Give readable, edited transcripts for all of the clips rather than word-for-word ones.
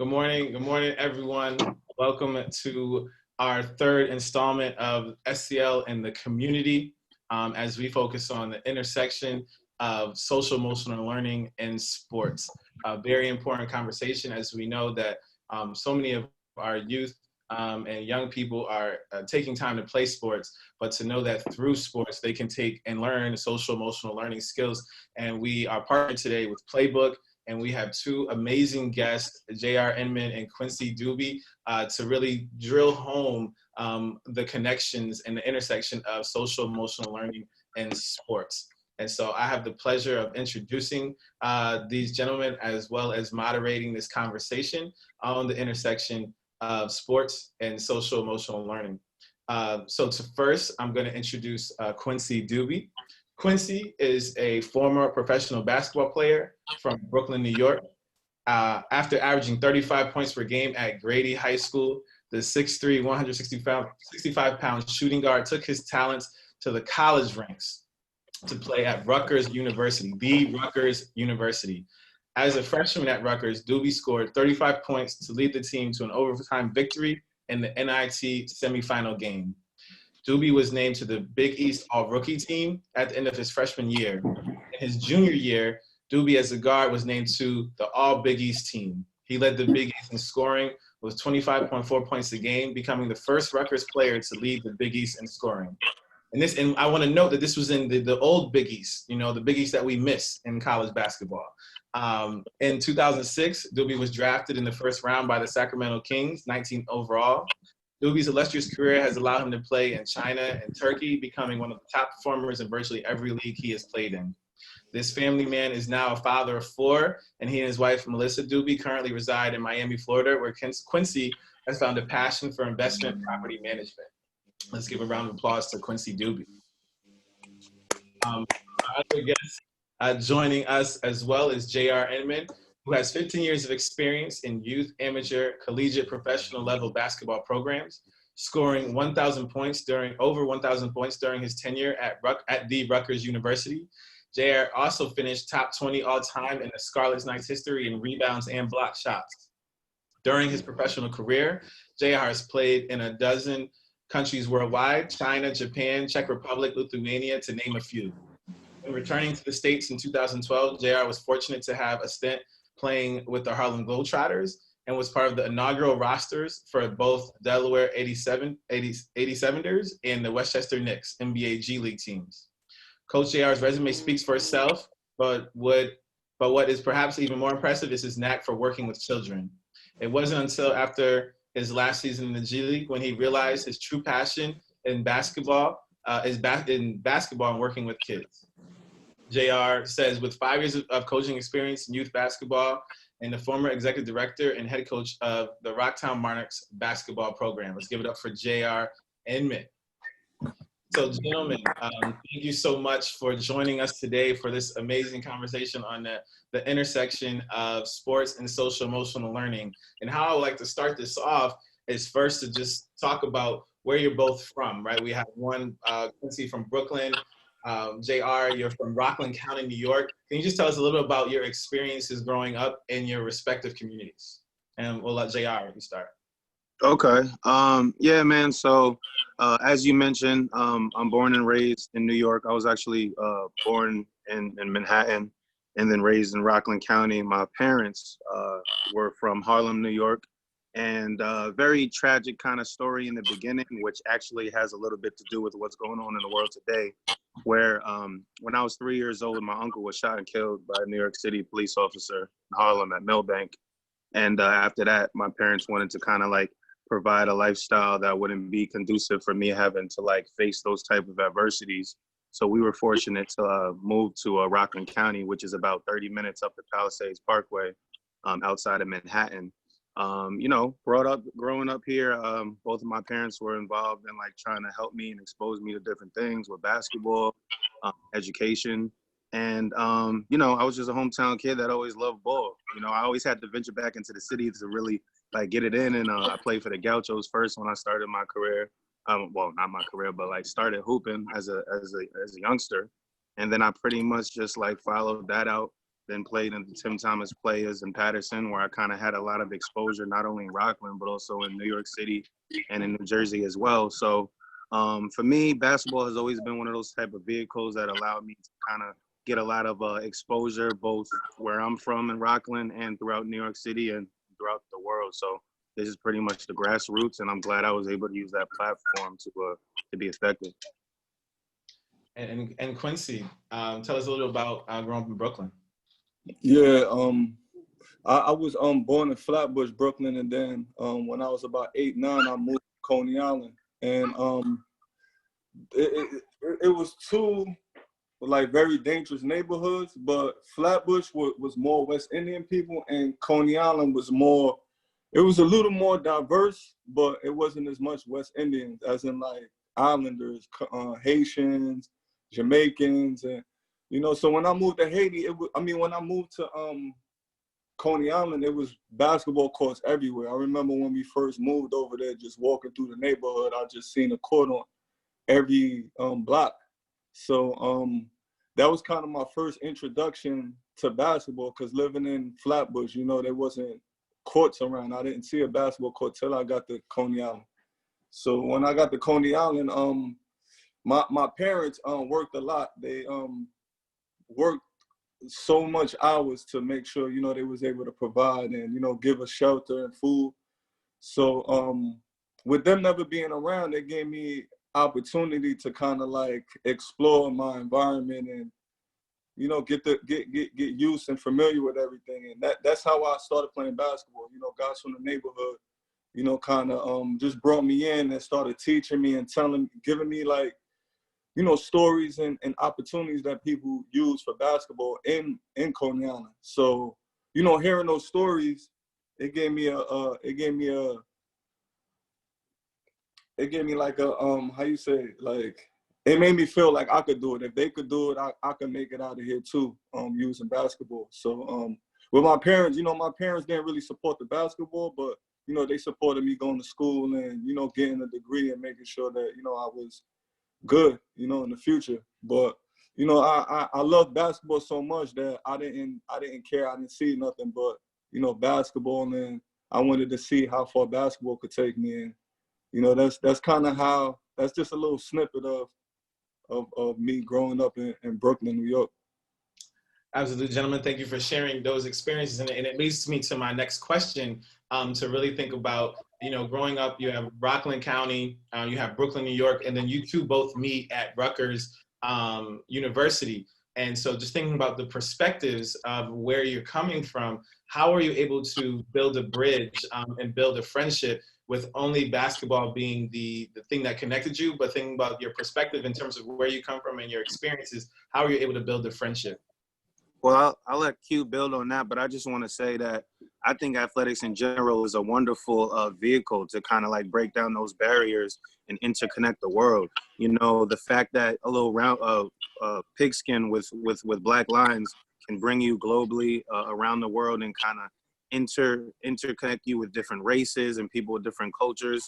Good morning, everyone. Welcome to our third installment of SEL in the community as we focus on the intersection of social emotional learning and sports. A very important conversation as we know that so many of our youth and young people are taking time to play sports, but to know that through sports they can take and learn social emotional learning skills. And we are partnered today with PlayBook, and we have two amazing guests, J.R. Inman and Quincy Douby, to really drill home the connections and the intersection of social emotional learning and sports. And so I have the pleasure of introducing these gentlemen as well as moderating this conversation on the intersection of sports and social emotional learning. First, I'm going to introduce Quincy Douby. Quincy is a former professional basketball player from Brooklyn, New York. After averaging 35 points per game at Grady High School, the 6'3", 165-pound shooting guard took his talents to the college ranks to play at Rutgers University, the Rutgers University. As a freshman at Rutgers, Douby scored 35 points to lead the team to an overtime victory in the NIT semifinal game. Douby was named to the Big East All-Rookie team at the end of his freshman year. In his junior year, Douby as a guard was named to the All-Big East team. He led the Big East in scoring with 25.4 points a game, becoming the first Rutgers player to lead the Big East in scoring. And I want to note that this was in the old Big East, the Big East that we miss in college basketball. In 2006, Douby was drafted in the first round by the Sacramento Kings, 19th overall. Douby's illustrious career has allowed him to play in China and Turkey, becoming one of the top performers in virtually every league he has played in. This family man is now a father of four, and he and his wife, Melissa Douby, currently reside in Miami, Florida, where Quincy has found a passion for investment property management. Let's give a round of applause to Quincy Douby. Our other guest joining us as well is J.R. Inman, who has 15 years of experience in youth, amateur, collegiate, professional level basketball programs, scoring over 1,000 points during his tenure at the Rutgers University. J.R. also finished top 20 all-time in the Scarlet Knights history in rebounds and block shots. During his professional career, J.R. has played in a dozen countries worldwide: China, Japan, Czech Republic, Lithuania, to name a few. When returning to the States in 2012, JR was fortunate to have a stint playing with the Harlem Globetrotters and was part of the inaugural rosters for both Delaware 87ers and the Westchester Knicks NBA G League teams. Coach JR's resume speaks for itself, but what is perhaps even more impressive is his knack for working with children. It wasn't until after his last season in the G League when he realized his true passion in basketball and working with kids. JR says, with 5 years of coaching experience in youth basketball and the former executive director and head coach of the Rocktown Monarchs basketball program. Let's give it up for JR Inman. So, gentlemen, thank you so much for joining us today for this amazing conversation on the intersection of sports and social emotional learning. And how I would like to start this off is first to just talk about where you're both from, right? We have one, Quincy, from Brooklyn. JR, you're from Rockland County, New York. Can you just tell us a little bit about your experiences growing up in your respective communities? And we'll let JR start. Okay. Yeah, man. So as you mentioned, I'm born and raised in New York. I was actually born in Manhattan and then raised in Rockland County. My parents were from Harlem, New York. And very tragic kind of story in the beginning, which actually has a little bit to do with what's going on in the world today, where when I was 3 years old, my uncle was shot and killed by a New York City police officer in Harlem at Millbank. And after that, my parents wanted to kind of like provide a lifestyle that wouldn't be conducive for me having to like face those type of adversities. So we were fortunate to move to Rockland County, which is about 30 minutes up the Palisades Parkway outside of Manhattan. Growing up here, both of my parents were involved in like trying to help me and expose me to different things with basketball, education. And, I was just a hometown kid that always loved ball. I always had to venture back into the city to really like get it in. And I played for the Gauchos first when I started my career. Well, not my career, but like started hooping as a youngster. And then I pretty much just like followed that out. then played in the Tim Thomas Players in Patterson, where I kind of had a lot of exposure, not only in Rockland, but also in New York City and in New Jersey as well. So for me, basketball has always been one of those type of vehicles that allowed me to kind of get a lot of exposure, both where I'm from in Rockland and throughout New York City and throughout the world. So this is pretty much the grassroots, and I'm glad I was able to use that platform to be effective. And Quincy, tell us a little about growing up in Brooklyn. Yeah, I was born in Flatbush, Brooklyn, and then when I was about 8, 9, I moved to Coney Island, and it was two like very dangerous neighborhoods, but Flatbush was more West Indian people, and Coney Island was more. It was a little more diverse, but it wasn't as much West Indians, as in like Islanders, Haitians, Jamaicans, and So when I moved to Haiti, when I moved to Coney Island, it was basketball courts everywhere. I remember when we first moved over there, just walking through the neighborhood, I just seen a court on every block. So that was kind of my first introduction to basketball, because living in Flatbush, there wasn't courts around. I didn't see a basketball court till I got to Coney Island. So when I got to Coney Island, my parents worked a lot. They worked so much hours to make sure, they was able to provide and, give us shelter and food. So with them never being around, they gave me opportunity to kind of like explore my environment and, get used and familiar with everything. And that's how I started playing basketball. Guys from the neighborhood, kind of just brought me in and started teaching me and giving me like, stories and opportunities that people use for basketball in Coney Island. So, hearing those stories, it gave me like a how you say it? Like, it made me feel like I could do it. If they could do it, I could make it out of here too, using basketball. So with my parents, my parents didn't really support the basketball, but they supported me going to school and getting a degree and making sure that I was good, in the future. But I love basketball so much that I didn't care. I didn't see nothing but basketball, and I wanted to see how far basketball could take me. And that's kind of how. That's just a little snippet of me growing up in Brooklyn, New York. Absolutely, gentlemen. Thank you for sharing those experiences, and it leads me to my next question. To really think about, growing up, you have Rockland County, you have Brooklyn, New York, and then you two both meet at Rutgers University. And so just thinking about the perspectives of where you're coming from, how are you able to build a bridge and build a friendship with only basketball being the thing that connected you, but thinking about your perspective in terms of where you come from and your experiences, how are you able to build a friendship? Well, I'll let Q build on that, but I just want to say that I think athletics in general is a wonderful vehicle to kind of like break down those barriers and interconnect the world. The fact that a little round pigskin with black lines can bring you globally around the world and kind of interconnect you with different races and people with different cultures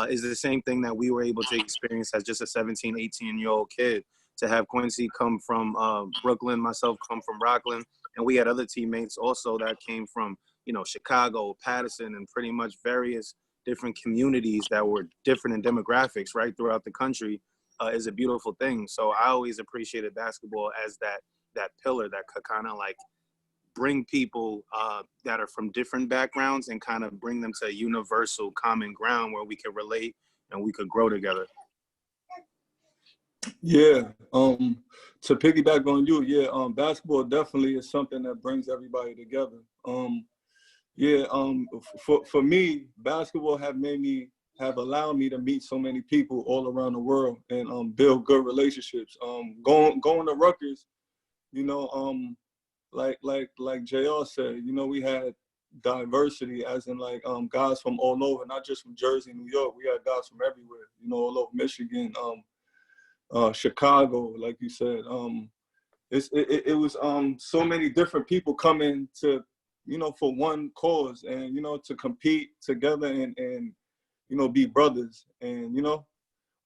is the same thing that we were able to experience as just a 17, 18-year-old kid. To have Quincy come from Brooklyn, myself come from Rockland, and we had other teammates also that came from, Chicago, Patterson, and pretty much various different communities that were different in demographics right throughout the country is a beautiful thing. So I always appreciated basketball as that pillar that could kind of like bring people that are from different backgrounds and kind of bring them to a universal common ground where we could relate and we could grow together. Yeah, to piggyback on you, basketball definitely is something that brings everybody together. For me, basketball have allowed me to meet so many people all around the world and build good relationships. Going to Rutgers, like JR said, we had diversity, as in like guys from all over, not just from Jersey, New York. We had guys from everywhere, all over Michigan. Chicago, like you said, it was so many different people coming to, for one cause and, to compete together and be brothers. And,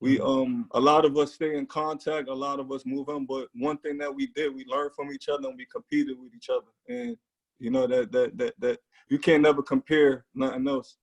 We a lot of us stay in contact, a lot of us move on, but one thing that we did, we learned from each other and we competed with each other. And you know that you can't never compare nothing else.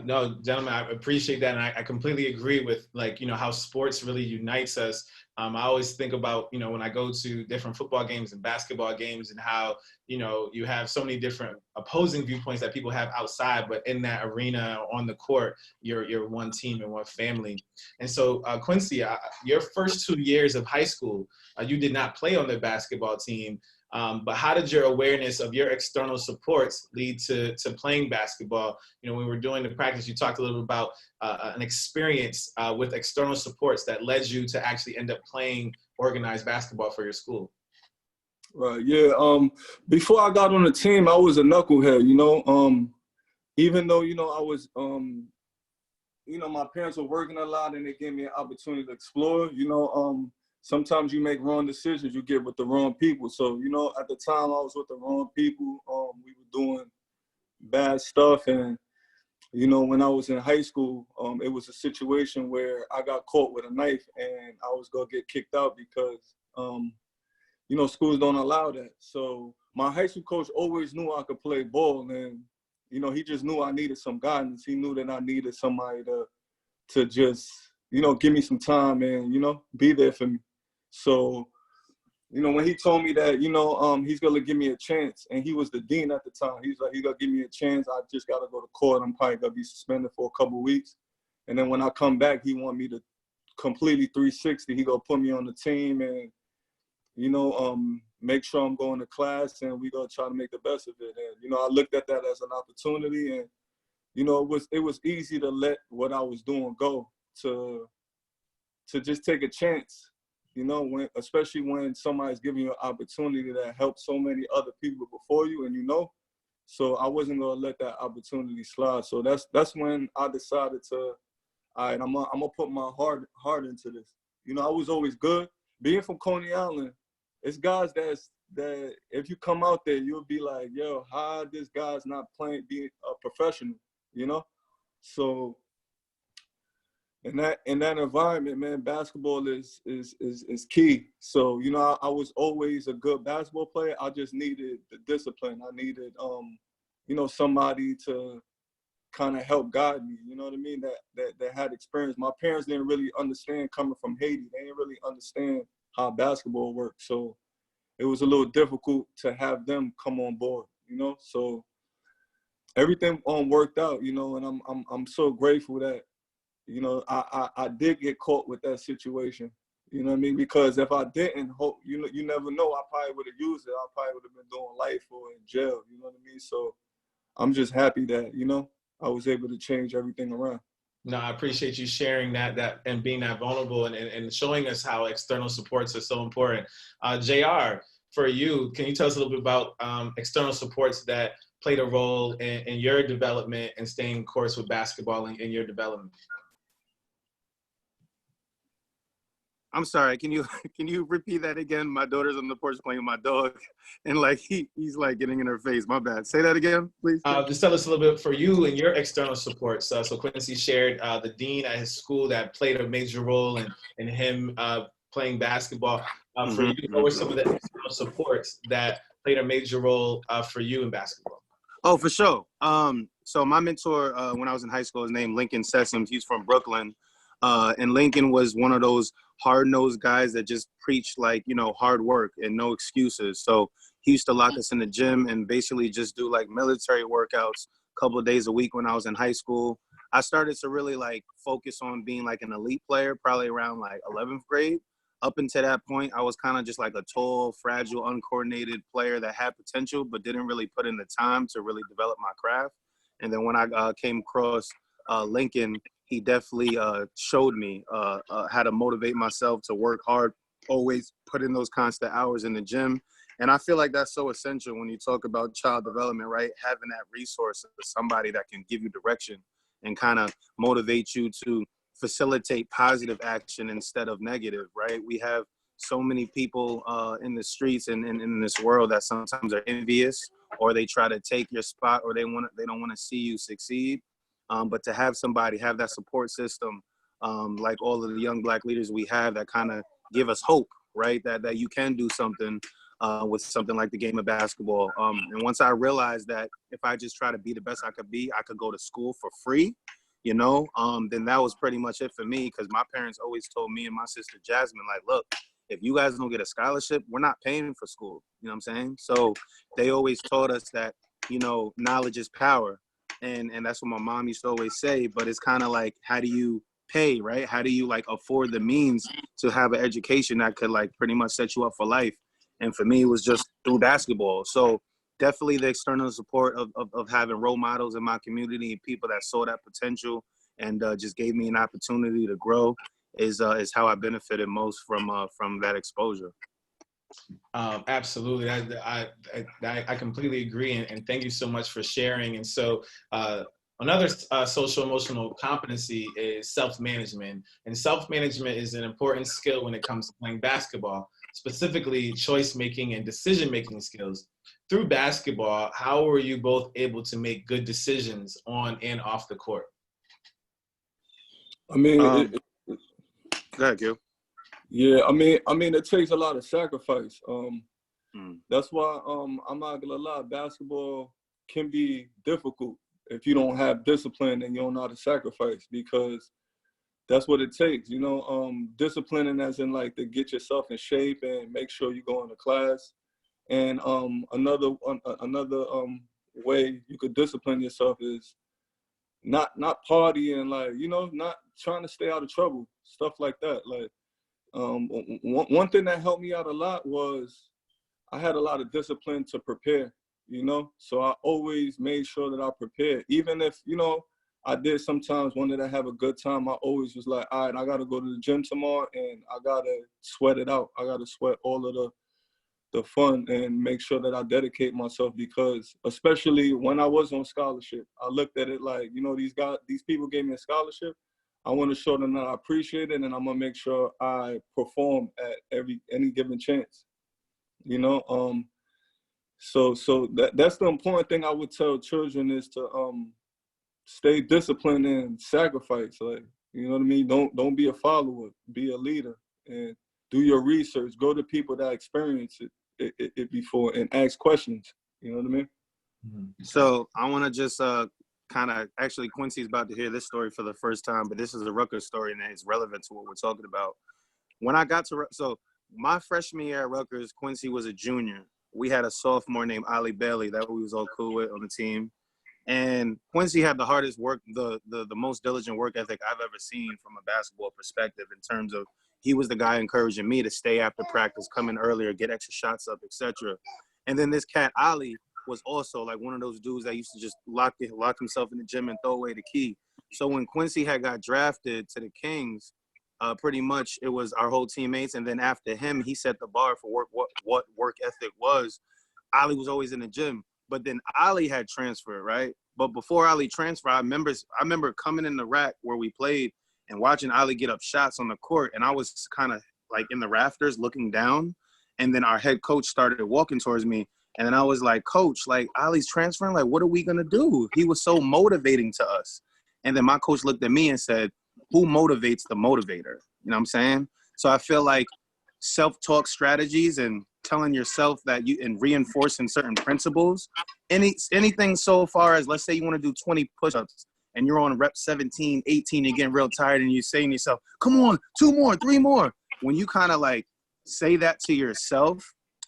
No, gentlemen, I appreciate that. And I completely agree with, like, you know, how sports really unites us. I always think about, you know, when I go to different football games and basketball games and how, you know, you have so many different opposing viewpoints that people have outside, but in that arena on the court, you're one team and one family. And so, Quincy, your first 2 years of high school, you did not play on the basketball team. But how did your awareness of your external supports lead to playing basketball? You know, when we were doing the practice, you talked a little bit about an experience with external supports that led you to actually end up playing organized basketball for your school. Right. Yeah. Before I got on the team, I was a knucklehead. You know, even though I was, my parents were working a lot and they gave me an opportunity to explore. Sometimes you make wrong decisions, you get with the wrong people. So, at the time I was with the wrong people. We were doing bad stuff. And, when I was in high school, it was a situation where I got caught with a knife and I was going to get kicked out because, schools don't allow that. So my high school coach always knew I could play ball. And, he just knew I needed some guidance. He knew that I needed somebody to just, give me some time and, be there for me. So, when he told me that, he's going to give me a chance, and he was the dean at the time. He's like, he's going to give me a chance. I just got to go to court. I'm probably going to be suspended for a couple of weeks. And then when I come back, he want me to completely 360. He going to put me on the team and, make sure I'm going to class, and we going to try to make the best of it. And, I looked at that as an opportunity, and, it was easy to let what I was doing go to just take a chance. Especially when somebody's giving you an opportunity that helps so many other people before you, and so I wasn't gonna let that opportunity slide. So that's when I decided to, all right, I'm gonna put my heart into this. I was always good. Being from Coney Island, it's guys that if you come out there, you'll be like, yo, how this guy's not being a professional, So in that environment, man, basketball is key. So, I was always a good basketball player. I just needed the discipline. I needed, somebody to kind of help guide me. You know what I mean? That had experience. My parents didn't really understand coming from Haiti. They didn't really understand how basketball worked. So it was a little difficult to have them come on board. So everything worked out. And I'm so grateful that. I did get caught with that situation. You know what I mean? Because if I didn't, you never know. I probably would have used it. I probably would have been doing life or in jail. You know what I mean? So I'm just happy that, I was able to change everything around. No, I appreciate you sharing that and being that vulnerable and showing us how external supports are so important. JR, for you, can you tell us a little bit about external supports that played a role in your development and staying course with basketball in your development? I'm sorry. Can you repeat that again? My daughter's on the porch playing with my dog, and like he's like getting in her face. My bad. Say that again, please. Just tell us a little bit for you and your external supports. So Quincy shared the dean at his school that played a major role in him playing basketball. For you, what were some of the external supports that played a major role for you in basketball? Oh, for sure. So my mentor when I was in high school is named Lincoln Sessoms. He's from Brooklyn. And Lincoln was one of those hard-nosed guys that just preached like, hard work and no excuses. So he used to lock us in the gym and basically just do like military workouts a couple of days a week when I was in high school. I started to really like focus on being like an elite player, probably around like 11th grade. Up until that point, I was kind of just like a tall, fragile, uncoordinated player that had potential, but didn't really put in the time to really develop my craft. And then when I came across Lincoln, he definitely showed me how to motivate myself to work hard, always put in those constant hours in the gym. And I feel like that's so essential when you talk about child development, right? Having that resource of somebody that can give you direction and kind of motivate you to facilitate positive action instead of negative, right? We have so many people in the streets and in this world that sometimes are envious, or they try to take your spot, or they don't want to see you succeed. But to have somebody have that support system like all of the young Black leaders we have that kind of give us hope, right? That you can do something with something like the game of basketball. And once I realized that if I just try to be the best I could be, I could go to school for free, you know, then that was pretty much it for me, because my parents always told me and my sister Jasmine, like, look, if you guys don't get a scholarship, we're not paying for school. You know what I'm saying? So they always taught us that, you know, knowledge is power. And that's what my mom used to always say. But it's kind of like, how do you pay, right? How do you like afford the means to have an education that could like pretty much set you up for life? And for me, it was just through basketball. So definitely the external support of having role models in my community and people that saw that potential and just gave me an opportunity to grow is how I benefited most from that exposure. Absolutely. I completely agree. And thank you so much for sharing. And so another social emotional competency is self-management. And self-management is an important skill when it comes to playing basketball, specifically choice-making and decision-making skills. Through basketball, how were you both able to make good decisions on and off the court? I mean, Go ahead, Gil. yeah, I mean, it takes a lot of sacrifice. That's why I'm not gonna lie, basketball can be difficult if you don't have discipline and you don't know how to sacrifice, because that's what it takes, you know. Disciplining as in like to get yourself in shape and make sure you go into class. And another way you could discipline yourself is not partying, like, you know, not trying to stay out of trouble, stuff like that. Like one thing that helped me out a lot was I had a lot of discipline to prepare, you know. So I always made sure that I prepared, even if, you know, I did sometimes wanted to have a good time. I always was like, all right, I got to go to the gym tomorrow and I got to sweat it out. I got to sweat all of the fun and make sure that I dedicate myself, because especially when I was on scholarship, I looked at it like, you know, these people gave me a scholarship. I want to show them that I appreciate it, and I'm going to make sure I perform at any given chance, you know? So that's the important thing I would tell children is to stay disciplined and sacrifice. Like, you know what I mean? Don't be a follower, be a leader, and do your research. Go to people that experience it before and ask questions. You know what I mean? So I want to just kind of, actually, Quincy's about to hear this story for the first time, but this is a Rutgers story and it's relevant to what we're talking about. When I got to, so my freshman year at Rutgers, Quincy was a junior. We had a sophomore named Ali Bailey that we was all cool with on the team. And Quincy had the hardest work, the most diligent work ethic I've ever seen from a basketball perspective, in terms of he was the guy encouraging me to stay after practice, come in earlier, get extra shots up, etc. And then this cat, Ali, was also like one of those dudes that used to just lock himself in the gym and throw away the key. So when Quincy had got drafted to the Kings, pretty much it was our whole teammates. And then after him, he set the bar for what work ethic was. Ali was always in the gym. But then Ali had transferred, right? But before Ali transferred, I remember coming in the rack where we played and watching Ali get up shots on the court. And I was kind of like in the rafters looking down. And then our head coach started walking towards me. And then I was like, Coach, like, Ali's transferring. Like, what are we going to do? He was so motivating to us. And then my coach looked at me and said, who motivates the motivator? You know what I'm saying? So I feel like self-talk strategies and telling yourself that you, and reinforcing certain principles, anything so far as, let's say you want to do 20 push-ups and you're on rep 17, 18, you're getting real tired and you're saying to yourself, come on, 2 more, 3 more. When you kind of like say that to yourself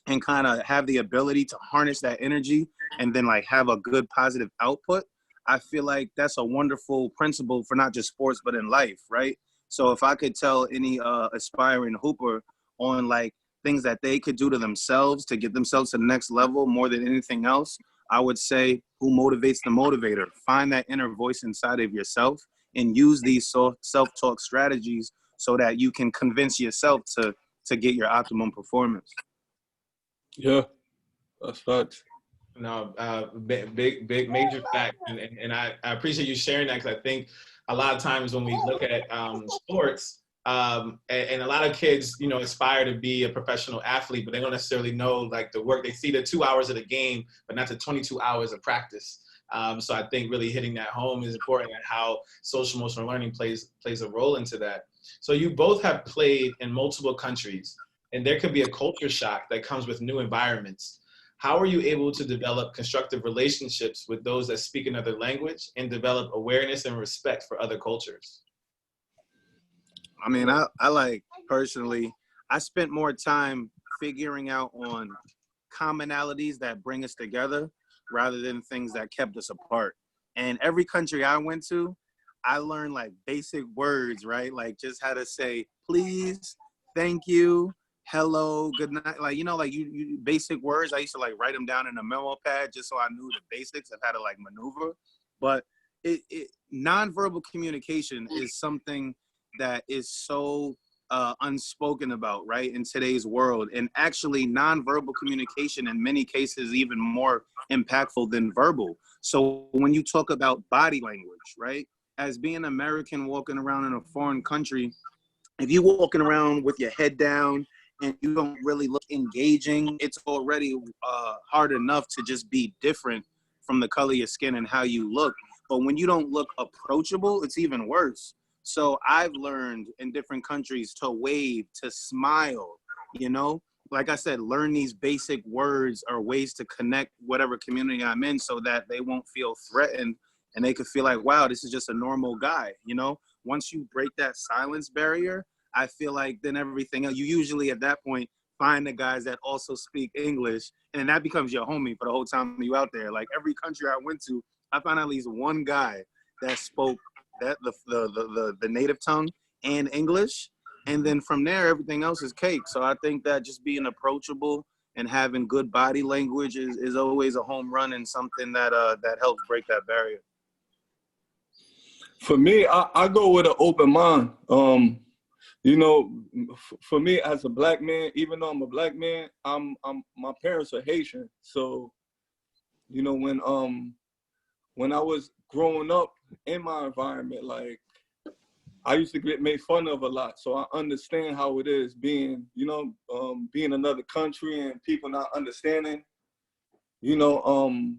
and kind of have the ability to harness that energy and then like have a good positive output, I feel like that's a wonderful principle for not just sports, but in life, right? So if I could tell any aspiring hooper on like things that they could do to themselves to get themselves to the next level more than anything else, I would say, who motivates the motivator? Find that inner voice inside of yourself and use these self-talk strategies so that you can convince yourself to get your optimum performance. Yeah, that's facts. No, big major fact, and I appreciate you sharing that, because I think a lot of times when we look at sports, and a lot of kids, you know, aspire to be a professional athlete, but they don't necessarily know like the work. They see the 2 hours of the game, but not the 22 hours of practice. So I think really hitting that home is important, and how social emotional learning plays a role into that. So you both have played in multiple countries, and there could be a culture shock that comes with new environments. How are you able to develop constructive relationships with those that speak another language and develop awareness and respect for other cultures? I mean, I like, personally, I spent more time figuring out on commonalities that bring us together rather than things that kept us apart. And every country I went to, I learned like basic words, right? Like just how to say please, thank you, hello, good night. Like, you know, like you basic words. I used to like write them down in a memo pad just so I knew the basics of how to like maneuver. But nonverbal communication is something that is so unspoken about, right, in today's world. And actually, nonverbal communication in many cases even more impactful than verbal. So when you talk about body language, right, as being an American walking around in a foreign country, if you're walking around with your head down and you don't really look engaging, it's already hard enough to just be different from the color of your skin and how you look. But when you don't look approachable, it's even worse. So I've learned in different countries to wave, to smile, you know? Like I said, learn these basic words or ways to connect whatever community I'm in so that they won't feel threatened and they could feel like, wow, this is just a normal guy, you know? Once you break that silence barrier, I feel like then everything else, you usually at that point find the guys that also speak English, and then that becomes your homie for the whole time you out there. Like every country I went to, I found at least one guy that spoke that the native tongue and English, and then from there everything else is cake. So I think that just being approachable and having good body language is always a home run and something that that helps break that barrier. For me, I go with an open mind. You know, for me as a black man, even though I'm a black man, I'm my parents are Haitian. So, you know, when I was growing up in my environment, like I used to get made fun of a lot. So I understand how it is being, you know, being in another country and people not understanding, you know,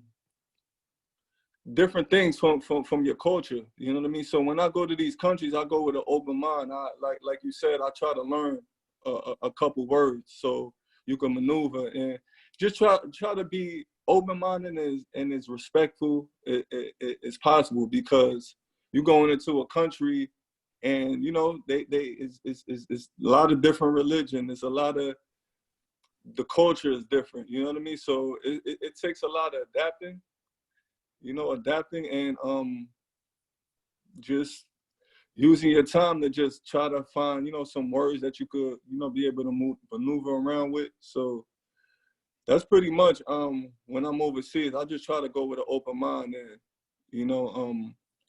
different things from your culture. You know what I mean? So when I go to these countries, I go with an open mind. I like you said, I try to learn a couple words so you can maneuver and just try to be open-minded and as respectful as possible, because you're going into a country and you know it's a lot of different religion. It's a lot of, the culture is different. You know what I mean? So it takes a lot of adapting. You know, adapting and just using your time to just try to find, you know, some words that you could, you know, be able to maneuver around with. So that's pretty much when I'm overseas, I just try to go with an open mind and, you know,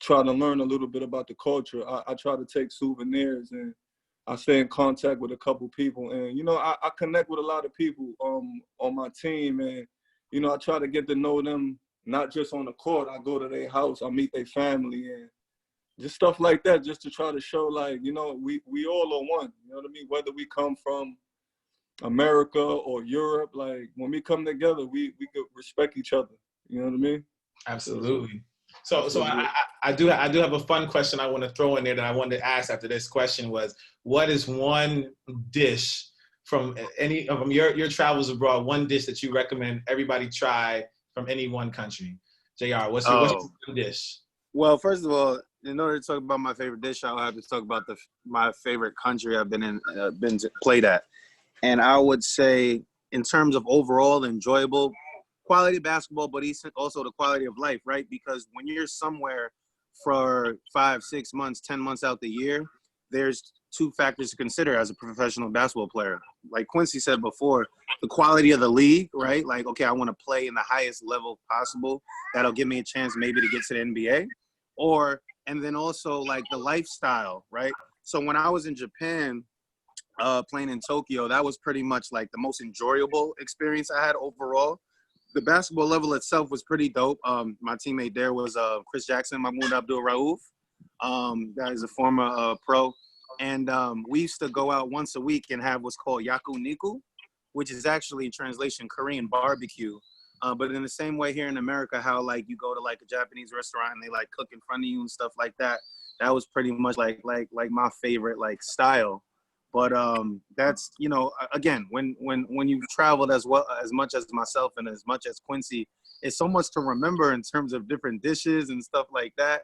try to learn a little bit about the culture. I try to take souvenirs and I stay in contact with a couple people, and you know, I connect with a lot of people on my team, and you know, I try to get to know them not just on the court. I go to their house, I meet their family, and just stuff like that, just to try to show, like, you know, we all are one. You know what I mean? Whether we come from America or Europe, like when we come together, we could respect each other. You know what I mean? Absolutely. So I do have a fun question I want to throw in there that I wanted to ask after this question was, what is one dish from any of your travels abroad, one dish that you recommend everybody try from any one country? JR, what's your one dish? Well, first of all, in order to talk about my favorite dish, I'll have to talk about my favorite country I've played at. And I would say, in terms of overall enjoyable quality basketball, but also the quality of life, right? Because when you're somewhere for 5, 6 months, 10 months out the year, there's two factors to consider as a professional basketball player. Like Quincy said before, the quality of the league, right? Like, okay, I want to play in the highest level possible. That'll give me a chance maybe to get to the NBA. And then also like the lifestyle, right? So when I was in Japan, playing in Tokyo, that was pretty much like the most enjoyable experience I had overall. The basketball level itself was pretty dope. My teammate there was Chris Jackson, Mahmoud Abdul Rauf. That is a former pro. And we used to go out once a week and have what's called yaku niku, which is actually in translation Korean barbecue. But in the same way here in America, how like you go to like a Japanese restaurant and they like cook in front of you and stuff like that. That was pretty much like my favorite like style. But that's, you know, again, when you've traveled as much as myself and as much as Quincy, it's so much to remember in terms of different dishes and stuff like that.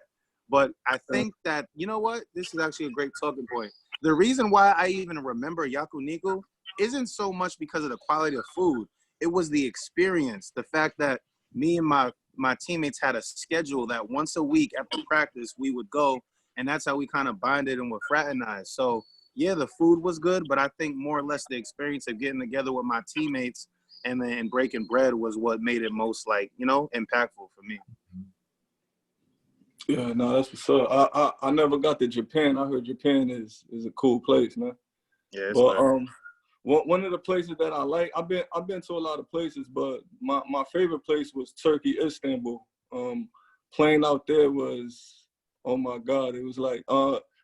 But I think that, you know what, this is actually a great talking point. The reason why I even remember Yakuniku isn't so much because of the quality of food. It was the experience, the fact that me and my teammates had a schedule that once a week after practice we would go, and that's how we kind of bonded and were fraternized. So yeah, the food was good, but I think more or less the experience of getting together with my teammates and then breaking bread was what made it most, like, you know, impactful for me. Yeah, no, that's what's up. I never got to Japan. I heard Japan is a cool place, man. Yeah, it's But good. one of the places that I like, I've been to a lot of places, but my favorite place was Turkey, Istanbul. Playing out there was, oh my God, it was like,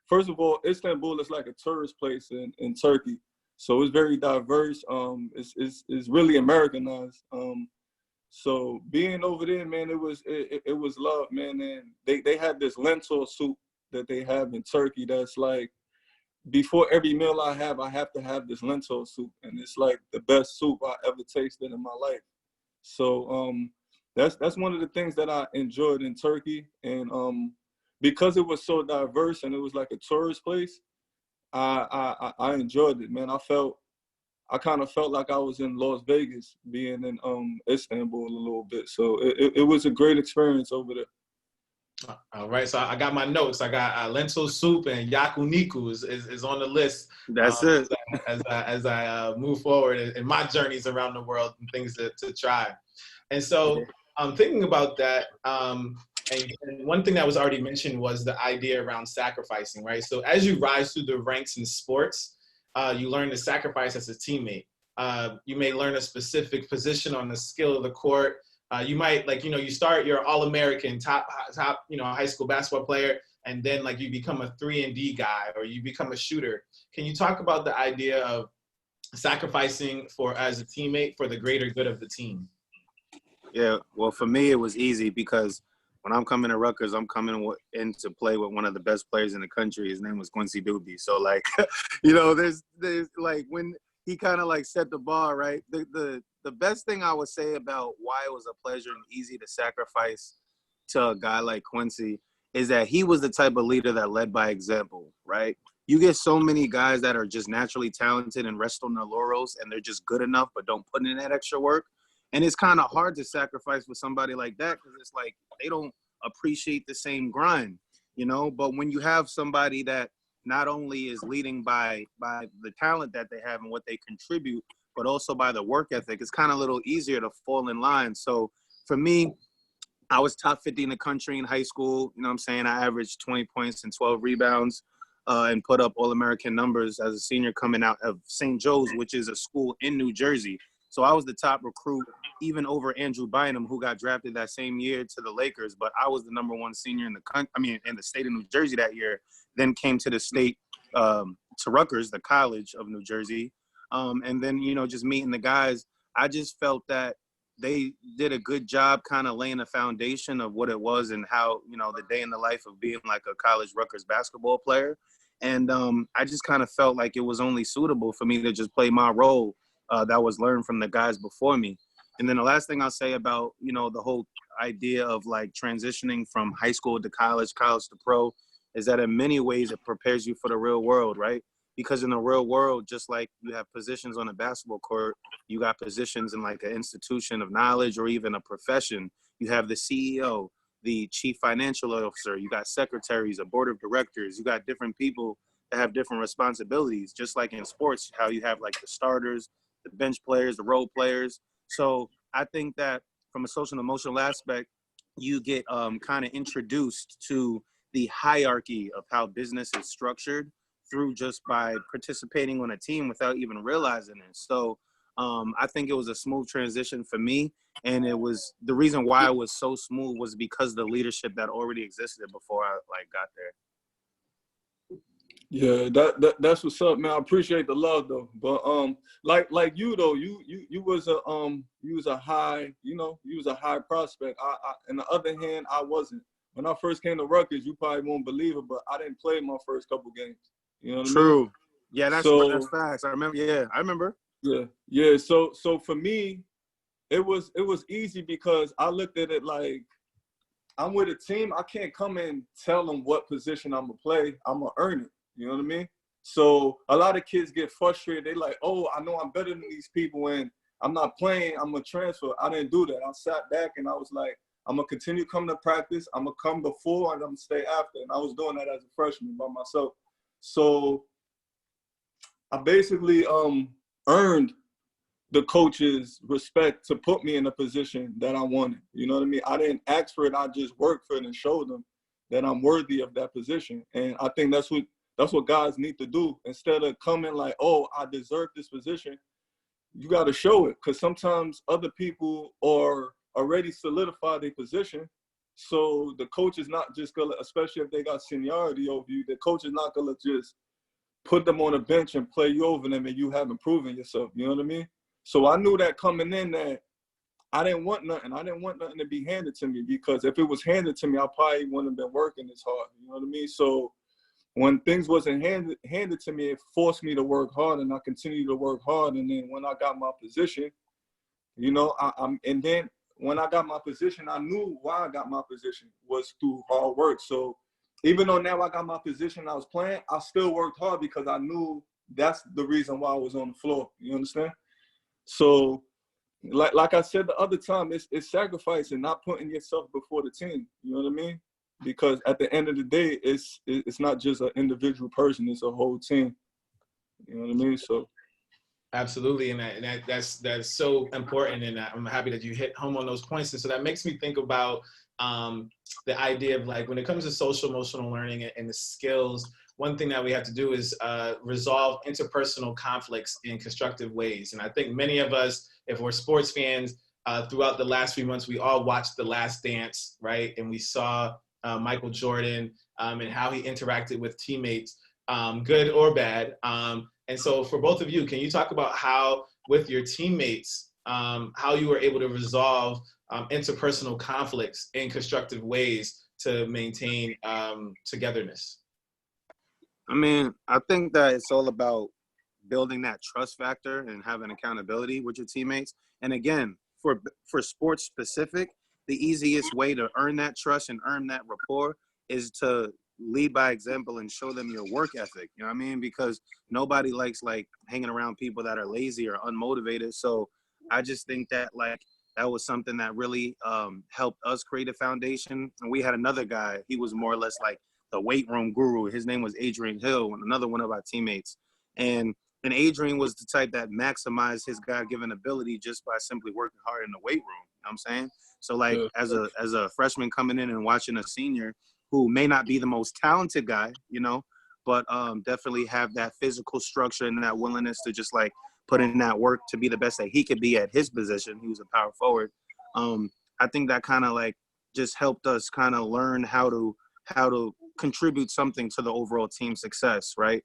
first of all, Istanbul is like a tourist place in Turkey, so it's very diverse. It's really Americanized. So being over there, man, it was love, man. And they had this lentil soup that they have in Turkey that's like, before every meal I have to have this lentil soup, and it's like the best soup I ever tasted in my life. So that's one of the things that I enjoyed in Turkey, and because it was so diverse and it was like a tourist place, I enjoyed it, man. I kind of felt like I was in Las Vegas being in Istanbul a little bit. So it was a great experience over there. All right, so I got my notes. I got lentil soup and yakuniku is on the list. That's it. As I move forward in my journeys around the world and things to try. And so I'm thinking about that. And one thing that was already mentioned was the idea around sacrificing, right? So as you rise through the ranks in sports, you learn to sacrifice as a teammate. You may learn a specific position on the skill of the court. You might, like, you know, you start your All-American top, you know, high school basketball player, and then like you become a 3-and-D guy or you become a shooter. Can you talk about the idea of sacrificing as a teammate for the greater good of the team? Yeah, well, for me, it was easy because when I'm coming to Rutgers, I'm coming in to play with one of the best players in the country. His name was Quincy Douby. So, like, you know, there's like when he kind of like set the bar, right? The best thing I would say about why it was a pleasure and easy to sacrifice to a guy like Quincy is that he was the type of leader that led by example, right? You get so many guys that are just naturally talented and rest on their laurels and they're just good enough but don't put in that extra work. And it's kind of hard to sacrifice with somebody like that because it's like they don't appreciate the same grind, you know? But when you have somebody that not only is leading by the talent that they have and what they contribute, but also by the work ethic, it's kind of a little easier to fall in line. So for me, I was top 50 in the country in high school. You know what I'm saying? I averaged 20 points and 12 rebounds and put up All-American numbers as a senior coming out of St. Joe's, which is a school in New Jersey. So I was the top recruit, even over Andrew Bynum, who got drafted that same year to the Lakers. But I was the #1 senior in the state of New Jersey that year. Then came to the state, to Rutgers, the college of New Jersey. And then, you know, just meeting the guys, I just felt that they did a good job kind of laying a foundation of what it was and how, you know, the day in the life of being like a college Rutgers basketball player. And I just kind of felt like it was only suitable for me to just play my role that was learned from the guys before me. And then the last thing I'll say about, you know, the whole idea of like transitioning from high school to college to pro is that in many ways it prepares you for the real world, right? Because in the real world, just like you have positions on a basketball court, you got positions in like an institution of knowledge or even a profession. You have the CEO, the chief financial officer, you got secretaries, a board of directors, you got different people that have different responsibilities, just like in sports, how you have like the starters, the bench players, the role players. So I think that from a social and emotional aspect, you get kind of introduced to the hierarchy of how business is structured through just by participating on a team without even realizing it. So I think it was a smooth transition for me. And it was the reason why it was so smooth was because the leadership that already existed before I like got there. Yeah, that's what's up, man. I appreciate the love though. But like you though, you was a high, you was a high prospect. I on the other hand, I wasn't. When I first came to Rutgers, you probably won't believe it, but I didn't play my first couple games. You know what I mean? True. Yeah, that's facts. I remember. Yeah, I remember. Yeah. So for me, it was easy because I looked at it like I'm with a team. I can't come and tell them what position I'm gonna play. I'm gonna earn it. You know what I mean? So a lot of kids get frustrated. They like, oh, I know I'm better than these people and I'm not playing. I'm gonna transfer. I didn't do that. I sat back and I was like, I'm gonna continue coming to practice. I'm gonna come before and I'm gonna stay after. And I was doing that as a freshman by myself. So I basically earned the coach's respect to put me in a position that I wanted. You know what I mean? I didn't ask for it. I just worked for it and showed them that I'm worthy of that position. And I think that's what guys need to do. Instead of coming like, oh, I deserve this position, you got to show it. Because sometimes other people are already solidified their position. So the coach is not just going to, especially if they got seniority over you, the coach is not going to just put them on a bench and play you over them and you haven't proven yourself. You know what I mean? So I knew that coming in that I didn't want nothing. I didn't want nothing to be handed to me because if it was handed to me, I probably wouldn't have been working this hard. You know what I mean? So when things wasn't handed to me, it forced me to work hard, and I continued to work hard. And then when I got my position, and then when I got my position, I knew why I got my position was through hard work. So even though now I got my position, I was playing, I still worked hard because I knew that's the reason why I was on the floor. You understand? So like I said the other time, it's sacrifice and not putting yourself before the team. You know what I mean? Because at the end of the day, it's not just an individual person; it's a whole team. You know what I mean? So, absolutely, and that's so important, and I'm happy that you hit home on those points. And so that makes me think about the idea of like when it comes to social emotional learning and the skills. One thing that we have to do is resolve interpersonal conflicts in constructive ways. And I think many of us, if we're sports fans, throughout the last few months, we all watched The Last Dance, right? And we saw Michael Jordan and how he interacted with teammates, good or bad. And so for both of you, can you talk about how, with your teammates, how you were able to resolve interpersonal conflicts in constructive ways to maintain togetherness? I mean, I think that it's all about building that trust factor and having accountability with your teammates. And again, for sports specific, the easiest way to earn that trust and earn that rapport is to lead by example and show them your work ethic. You know what I mean? Because nobody likes like hanging around people that are lazy or unmotivated. So I just think that like that was something that really helped us create a foundation. And we had another guy, he was more or less like the weight room guru. His name was Adrian Hill, another one of our teammates. And Adrian was the type that maximized his God-given ability just by simply working hard in the weight room. You know what I'm saying? So like as a freshman coming in and watching a senior who may not be the most talented guy, but definitely have that physical structure and that willingness to just like put in that work to be the best that he could be at his position. He was a power forward. I think that kind of like just helped us kind of learn how to contribute something to the overall team success, right?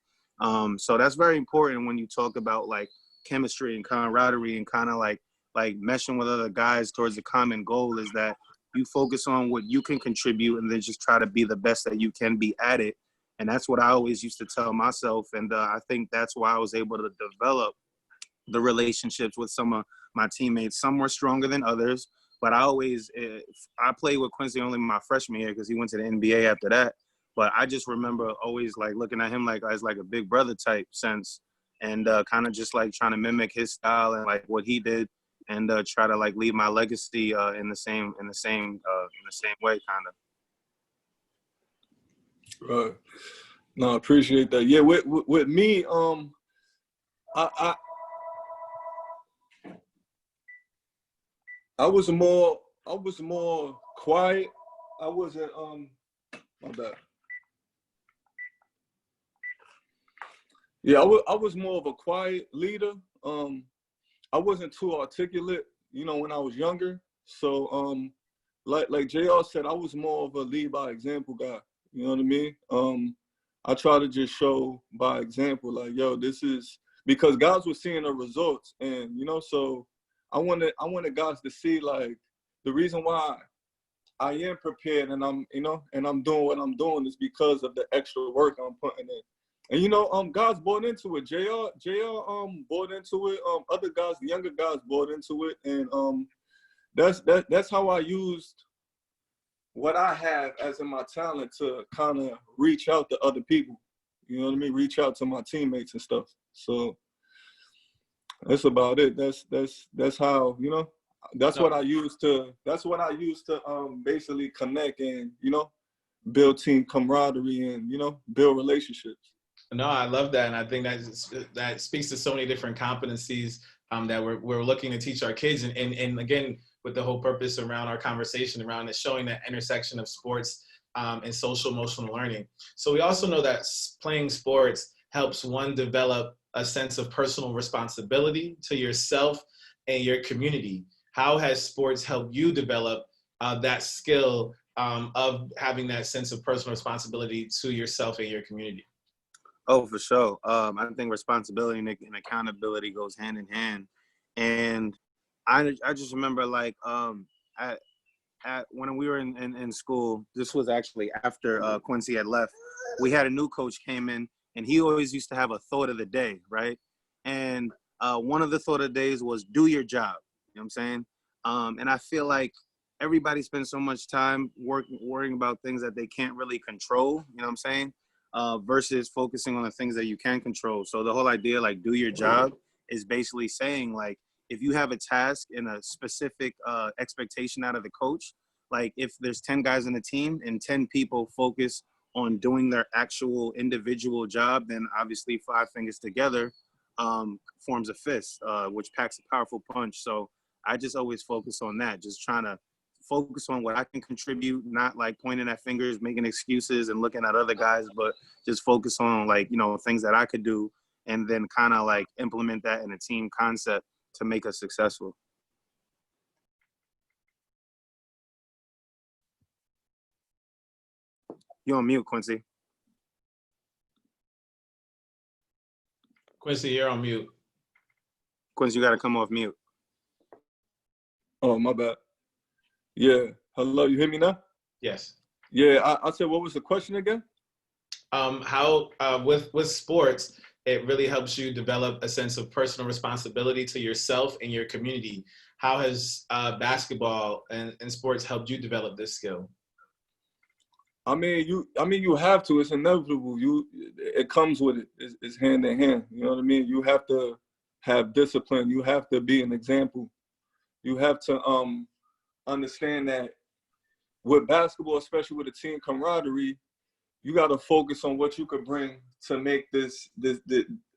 So that's very important when you talk about like chemistry and camaraderie and kind of like meshing with other guys towards a common goal, is that you focus on what you can contribute and then just try to be the best that you can be at it. And that's what I always used to tell myself. And I think that's why I was able to develop the relationships with some of my teammates. Some were stronger than others, but I played with Quincy only my freshman year because he went to the NBA after that. But I just remember always like looking at him like as like a big brother type sense, and kind of just like trying to mimic his style and like what he did, and try to like leave my legacy in the same way, kind of. Right. No, I appreciate that. Yeah, with me, I was more quiet. I wasn't my bad. Yeah, I was more of a quiet leader. I wasn't too articulate, when I was younger. So like JR said, I was more of a lead by example guy. You know what I mean? I try to just show by example, like, yo, this is because guys were seeing the results, and so I wanted guys to see like the reason why I am prepared and I'm doing what I'm doing is because of the extra work I'm putting in. And guys bought into it. JR bought into it. Other guys, the younger guys bought into it, and that's how I used what I have as in my talent to kind of reach out to other people. You know what I mean? Reach out to my teammates and stuff. So that's about it. That's how, that's what I use to basically connect and, build team camaraderie and, build relationships. No, I love that, and I think that speaks to so many different competencies that we're looking to teach our kids, and again, with the whole purpose around our conversation around it, showing that intersection of sports and social emotional learning. So we also know that playing sports helps one develop a sense of personal responsibility to yourself and your community. How has sports helped you develop that skill of having that sense of personal responsibility to yourself and your community? Oh, for sure. I think responsibility and accountability goes hand in hand. And I just remember like at when we were in school, this was actually after Quincy had left, we had a new coach came in, and he always used to have a thought of the day, right? And one of the thought of the days was do your job. You know what I'm saying? And I feel like everybody spends so much time worrying about things that they can't really control, you know what I'm saying? Versus focusing on the things that you can control. So the whole idea, like, do your job is basically saying, like, if you have a task and a specific expectation out of the coach, like if there's 10 guys in the team and 10 people focus on doing their actual individual job, then obviously 5 fingers together forms a fist, which packs a powerful punch. So I just always focus on that, just trying to focus on what I can contribute, not like pointing at fingers, making excuses and looking at other guys, but just focus on like, things that I could do and then kind of like implement that in a team concept to make us successful. You're on mute, Quincy. Quincy, you're on mute. Quincy, you got to come off mute. Oh, my bad. Yeah. Hello, you hear me now? Yes. Yeah, I said, what was the question again? How with sports, it really helps you develop a sense of personal responsibility to yourself and your community. How has basketball and sports helped you develop this skill? I mean, you have to. It's inevitable. It comes with it. It's hand in hand. You know what I mean? You have to have discipline. You have to be an example. You have to understand that with basketball, especially with a team camaraderie, you got to focus on what you could bring to make this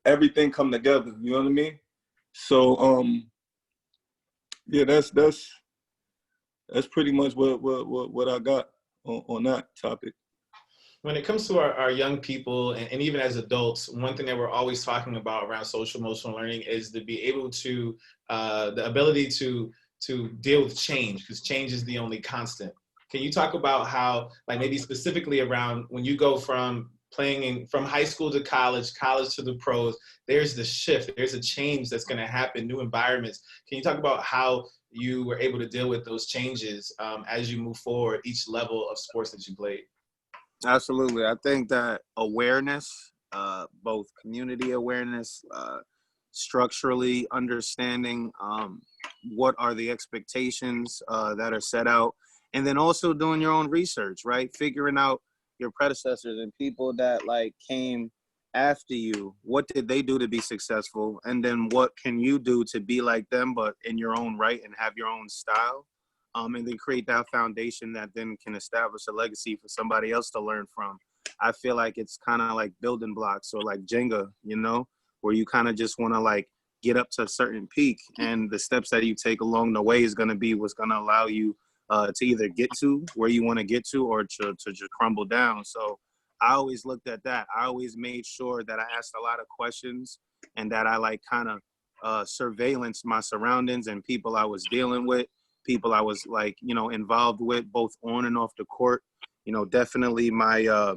everything come together. You know what I mean? So yeah, that's pretty much what I got on that topic. When it comes to our young people and even as adults, one thing that we're always talking about around social emotional learning is to be able to the ability to deal with change, because change is the only constant. Can you talk about how, like maybe specifically around when you go from playing from high school to college to the pros, there's the shift, there's a change that's going to happen, new environments. Can you talk about how you were able to deal with those changes as you move forward, each level of sports that you played? Absolutely. I think that awareness, both community awareness, structurally understanding what are the expectations that are set out, and then also doing your own research, right? Figuring out your predecessors and people that like came after you. What did they do to be successful? And then what can you do to be like them, but in your own right and have your own style? And then create that foundation that then can establish a legacy for somebody else to learn from. I feel like it's kind of like building blocks or like Jenga, where you kind of just want to like get up to a certain peak, and the steps that you take along the way is going to be what's going to allow you to either get to where you want to get to or to just crumble down. So I always looked at that. I always made sure that I asked a lot of questions and that I like kind of surveillance my surroundings and people I was dealing with, people I was like, involved with both on and off the court. Definitely my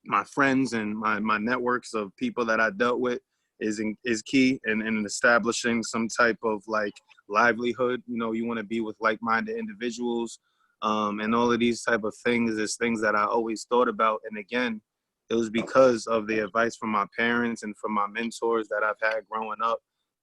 my friends and my networks of people that I dealt with is key in establishing some type of like livelihood. You know, you want to be with like-minded individuals, and all of these type of things is things that I always thought about. And again, it was because of the advice from my parents and from my mentors that I've had growing up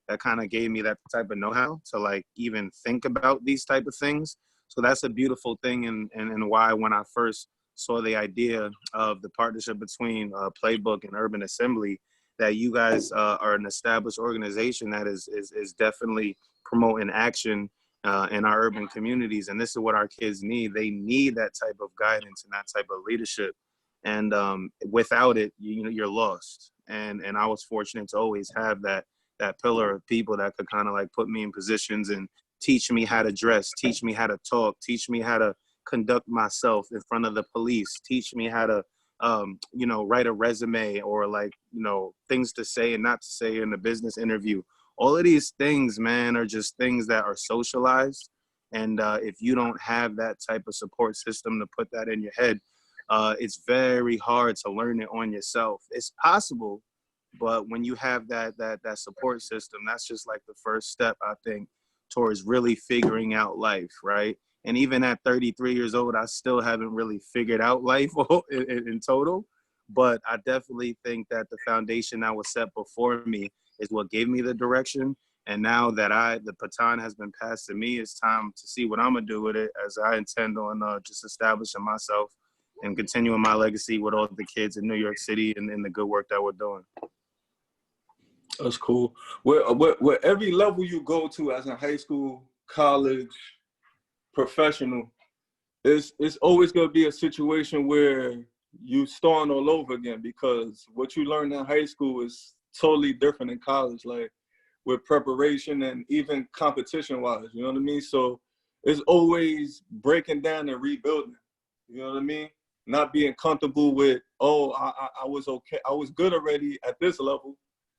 that kind of gave me that type of know-how to like even think about these type of things. So that's a beautiful thing, and why when I first saw the idea of the partnership between PlayBook and Urban Assembly, that you guys are an established organization that is definitely promoting action in our urban communities. And this is what our kids need. They need that type of guidance and that type of leadership. And without it, you're lost. And I was fortunate to always have that pillar of people that could kind of like put me in positions and teach me how to dress, teach me how to talk, teach me how to conduct myself in front of the police, teach me how to write a resume, or like, things to say and not to say in a business interview. All of these things, man, are just things that are socialized. And if you don't have that type of support system to put that in your head, it's very hard to learn it on yourself. It's possible, but when you have that support system, that's just like the first step, I think, towards really figuring out life, right? And even at 33 years old, I still haven't really figured out life in total. But I definitely think that the foundation that was set before me is what gave me the direction. And now that the baton has been passed to me, it's time to see what I'm going to do with it, as I intend on just establishing myself and continuing my legacy with all the kids in New York City and in the good work that we're doing. That's cool. Where every level you go to, as in high school, college, professional, it's always going to be a situation where you starting all over again, because what you learn in high school is totally different in college, like with preparation and even competition wise, you know what I mean? So it's always breaking down and rebuilding, you know what I mean? Not being comfortable with, I was okay, I was good already at this level,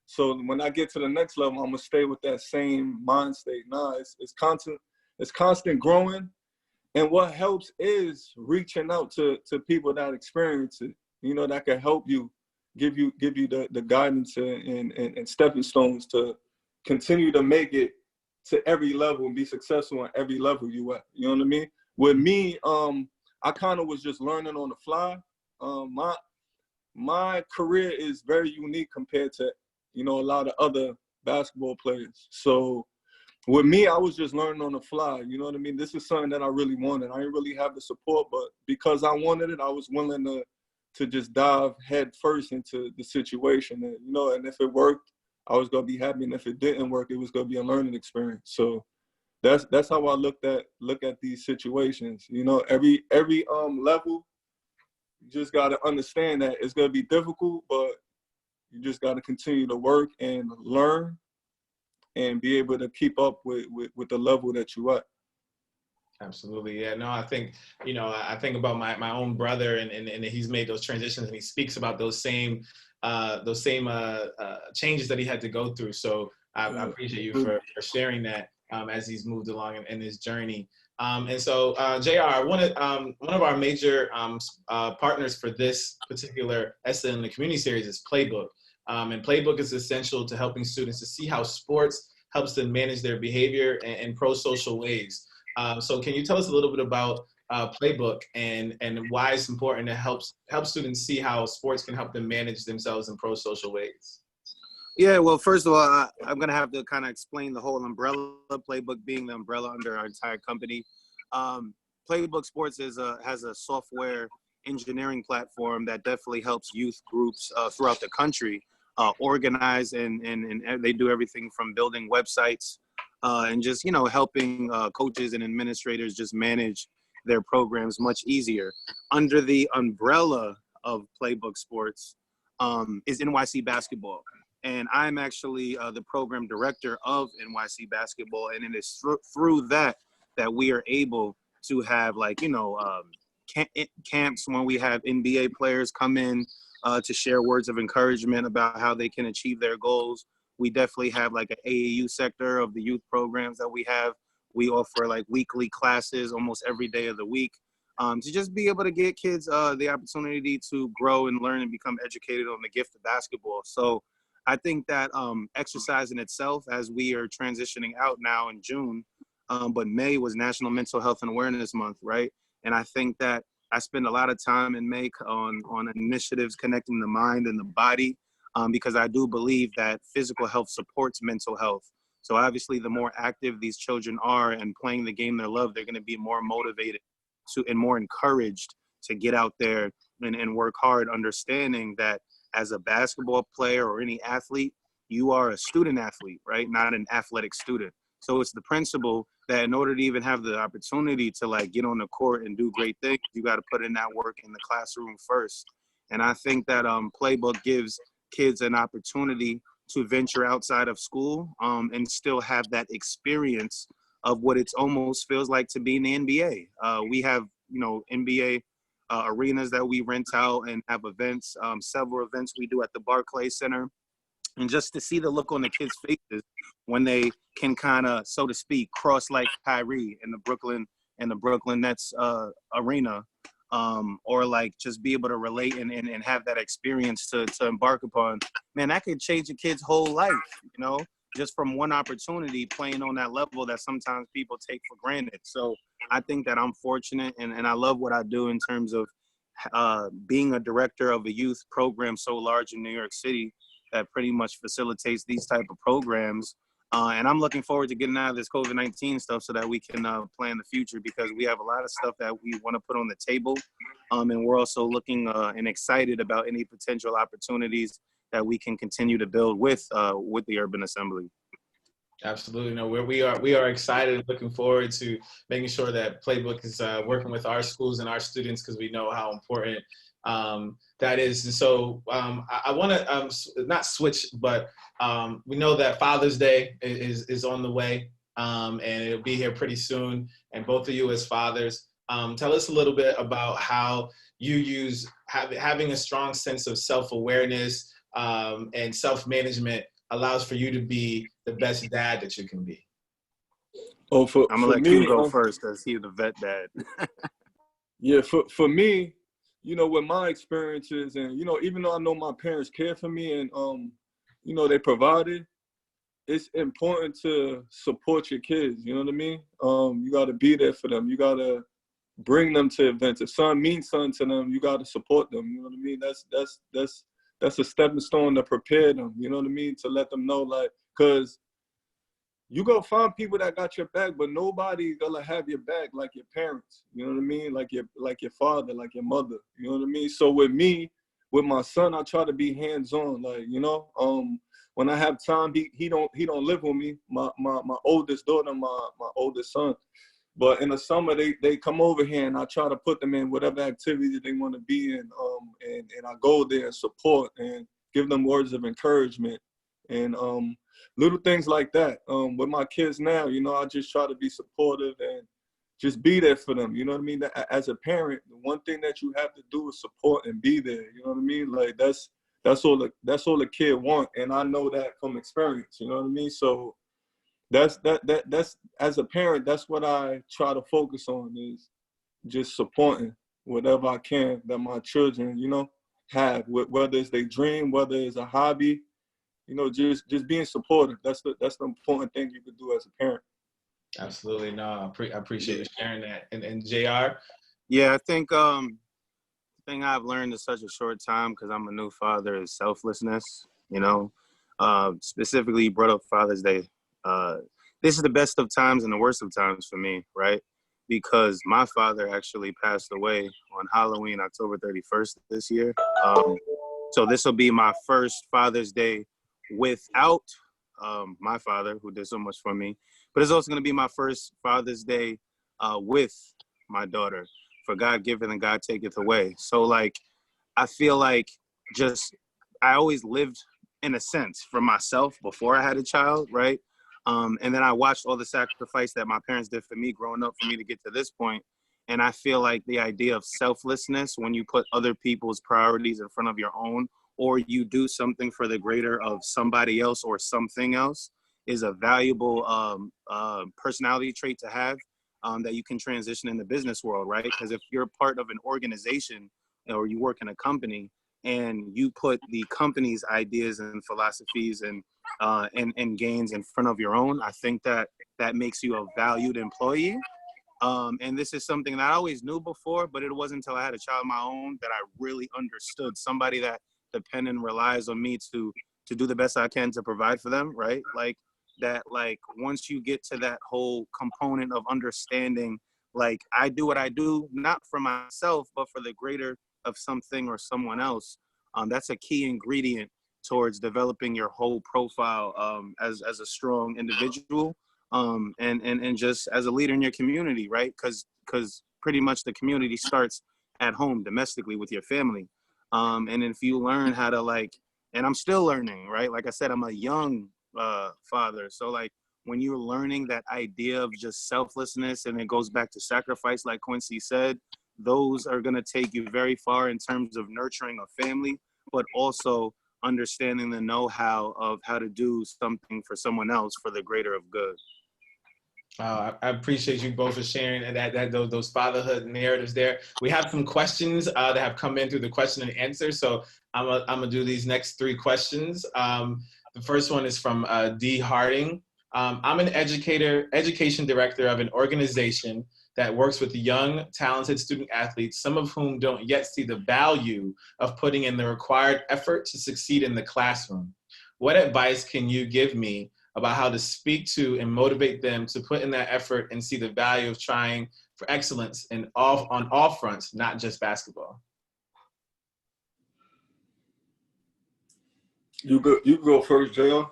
so when I get to the next level, I'm gonna stay with that same mind state. Nah, it's constant growing. And what helps is reaching out to people that experience it, that can help you, give you the guidance and stepping stones to continue to make it to every level and be successful at every level you at. You know what I mean? With me, I kind of was just learning on the fly. My career is very unique compared to, a lot of other basketball players. So with me, I was just learning on the fly. You know what I mean? This is something that I really wanted. I didn't really have the support, but because I wanted it, I was willing to just dive head first into the situation. And, and if it worked, I was going to be happy. And if it didn't work, it was going to be a learning experience. So that's how I look at these situations. Every level, you just got to understand that it's going to be difficult, but you just got to continue to work and learn and be able to keep up with the level that you at. Absolutely. Yeah, no, I think, I think about my own brother, and he's made those transitions, and he speaks about those same changes that he had to go through. So I appreciate you for sharing that as he's moved along in his journey. And so, JR, one of our major partners for this particular SEL in the Community Series is PlayBook. And PlayBook is essential to helping students to see how sports helps them manage their behavior in pro-social ways. So can you tell us a little bit about PlayBook and why it's important to help students see how sports can help them manage themselves in pro-social ways? Yeah, well, first of all, I'm going to have to kind of explain the whole umbrella, PlayBook being the umbrella under our entire company. PlayBook Sports has a software engineering platform that definitely helps youth groups throughout the country organize, and they do everything from building websites and just, helping coaches and administrators just manage their programs much easier. Under the umbrella of PlayBook Sports is NYC Basketball. And I'm actually the program director of NYC Basketball. And it is through that we are able to have camps when we have NBA players come in to share words of encouragement about how they can achieve their goals. We definitely have like an AAU sector of the youth programs that we have. We offer like weekly classes almost every day of the week. to just be able to get kids the opportunity to grow and learn and become educated on the gift of basketball. So I think that exercise in itself, as we are transitioning out now in June, but May was National Mental Health and Awareness Month, right? And I think that I spend a lot of time in May on initiatives connecting the mind and the body, because I do believe that physical health supports mental health. So obviously, the more active these children are and playing the game they love, they're going to be more motivated and more encouraged to get out there and work hard, understanding that as a basketball player or any athlete, you are a student athlete, right? Not an athletic student. So it's the principle that in order to even have the opportunity to like get on the court and do great things, you got to put in that work in the classroom first. And I think that PlayBook gives kids an opportunity to venture outside of school and still have that experience of what it almost feels like to be in the NBA. We have, NBA arenas that we rent out and have events, several events we do at the Barclays Center. And just to see the look on the kids' faces when they can kind of, so to speak, cross like Kyrie in the Brooklyn Nets arena, or like just be able to relate and have that experience to embark upon, man, that could change a kid's whole life, just from one opportunity playing on that level that sometimes people take for granted. So I think that I'm fortunate and I love what I do in terms of being a director of a youth program so large in New York City that pretty much facilitates these type of programs. And I'm looking forward to getting out of this COVID-19 stuff so that we can plan the future, because we have a lot of stuff that we want to put on the table. And we're also looking and excited about any potential opportunities that we can continue to build with the Urban Assembly. Absolutely. No, we are excited and looking forward to making sure that PlayBook is working with our schools and our students, because we know how important that is. And so I want to not switch, but we know that Father's Day is on the way, and it'll be here pretty soon. And both of you as fathers, tell us a little bit about how you use having a strong sense of self-awareness and self-management allows for you to be the best dad that you can be. Oh, I'm gonna let you go first, because he's the vet dad. Yeah, for me, with my experiences, and even though I know my parents care for me and they provided, it's important to support your kids. You know what I mean? You got to be there for them. You got to bring them to events. If something means something to them, you got to support them. You know what I mean? That's a stepping stone to prepare them. You know what I mean? To let them know, like, because you go find people that got your back, but nobody gonna have your back like your parents. You know what I mean? Like your father, like your mother. You know what I mean? So with me, with my son, I try to be hands-on. Like, when I have time, he don't live with me. My oldest daughter, my oldest son. But in the summer, they come over here, and I try to put them in whatever activity they want to be in. And I go there and support and give them words of encouragement. And little things like that. With my kids now, I just try to be supportive and just be there for them. You know what I mean? As a parent, the one thing that you have to do is support and be there. You know what I mean? Like that's all the kid want, and I know that from experience. You know what I mean? So that's as a parent, that's what I try to focus on, is just supporting whatever I can that my children, have, whether it's their dream, whether it's a hobby. Just being supportive. That's the important thing you could do as a parent. Absolutely. No, I appreciate you sharing that. And JR? Yeah, I think the thing I've learned in such a short time, because I'm a new father, is selflessness. Specifically, you brought up Father's Day. This is the best of times and the worst of times for me, right? Because my father actually passed away on Halloween, October 31st this year. So this will be my first Father's Day without my father, who did so much for me, but it's also going to be my first Father's Day with my daughter, for God giveth and God taketh away. So like, I feel like I always lived in a sense for myself before I had a child, right? And then I watched all the sacrifice that my parents did for me growing up for me to get to this point. And I feel like the idea of selflessness, when you put other people's priorities in front of your own, or you do something for the greater of somebody else or something else, is a valuable personality trait to have. that you can transition in the business world, right? Because if you're part of an organization or you work in a company and you put the company's ideas and philosophies and gains in front of your own, I think that makes you a valued employee. And this is something that I always knew before, but it wasn't until I had a child of my own that I really understood. Somebody that depends and relies on me to do the best I can to provide for them, right? Like that, like once you get to that whole component of understanding, like I do what I do, not for myself, but for the greater of something or someone else. That's a key ingredient towards developing your whole profile as a strong individual. And just as a leader in your community, right? Because pretty much the community starts at home, domestically with your family. And if you learn how to and I'm still learning, right? Like I said, I'm a young father. So like when you're learning that idea of just selflessness, and it goes back to sacrifice, like Quincy said, those are going to take you very far in terms of nurturing a family, but also understanding the know-how of how to do something for someone else for the greater of good. I appreciate you both for sharing those fatherhood narratives there. We have some questions that have come in through the question and answer. So I'm gonna do these next 3 questions. The first one is from D. Harding. I'm an education director of an organization that works with young, talented student athletes, some of whom don't yet see the value of putting in the required effort to succeed in the classroom. What advice can you give me about how to speak to and motivate them to put in that effort and see the value of trying for excellence on all fronts, not just basketball? You go first, JR.